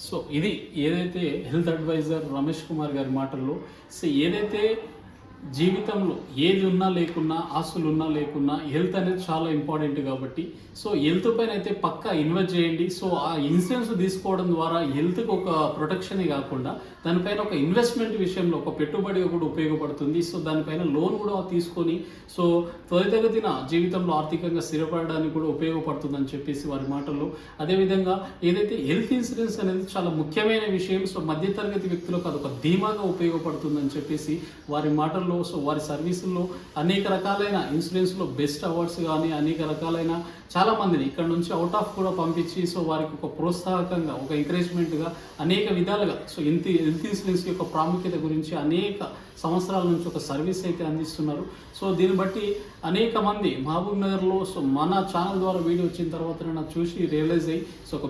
సో ఇది ఏదైతే హెల్త్ అడ్వైజర్ రమేష్ కుమార్ గారి మాటల్లో, సో ఏదైతే జీవితంలో ఏది ఉన్నా లేకున్నా ఆస్తులు ఉన్నా లేకున్నా హెల్త్ అనేది చాలా ఇంపార్టెంట్ కాబట్టి సో హెల్త్ పైన అయితే పక్కా ఇన్వెస్ట్ చేయండి. సో ఆ ఇన్సూరెన్స్ తీసుకోవడం ద్వారా హెల్త్కి ఒక ప్రొటెక్షనే కాకుండా దానిపైన ఒక ఇన్వెస్ట్మెంట్ విషయంలో ఒక పెట్టుబడిగా కూడా ఉపయోగపడుతుంది. సో దానిపైన లోన్ కూడా తీసుకొని సో త్వరితగతిన జీవితంలో ఆర్థికంగా స్థిరపడడానికి కూడా ఉపయోగపడుతుందని చెప్పేసి వారి మాటల్లో. అదేవిధంగా ఏదైతే హెల్త్ ఇన్సూరెన్స్ అనేది చాలా ముఖ్యమైన విషయం, సో మధ్యతరగతి వ్యక్తులకు అదొక ధీమాగా ఉపయోగపడుతుందని చెప్పేసి వారి మాటల్లో. సో వారి సర్వీసుల్లో అనేక రకాలైన ఇన్సూరెన్స్లో బెస్ట్ అవార్డ్స్ కానీ అనేక రకాలైన చాలామందిని ఇక్కడ నుంచి అవుట్ ఆఫ్ కూడా పంపించి సో వారికి ఒక ప్రోత్సాహకంగా ఒక ఎంకరేజ్మెంట్గా అనేక విధాలుగా సో హెల్త్ ఇన్సూరెన్స్ యొక్క ప్రాముఖ్యత గురించి అనేక సంవత్సరాల నుంచి ఒక సర్వీస్ అయితే అందిస్తున్నారు. సో దీన్ని బట్టి అనేక మంది మహబూబ్ నగర్లో సో మన ఛానల్ ద్వారా వీడియో వచ్చిన తర్వాత నాకు చూసి రియలైజ్ అయ్యి సో ఒక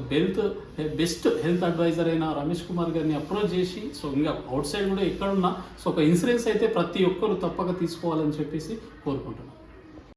బెస్ట్ హెల్త్ అడ్వైజర్ అయిన రమేష్ కుమార్ గారిని అప్రోచ్ చేసి సో ఇంకా అవుట్ సైడ్ కూడా ఎక్కడున్నా సో ఒక ఇన్సూరెన్స్ అయితే ప్రతి ఒక్కరు తప్పక తీసుకోవాలని చెప్పేసి కోరుకుంటున్నాను.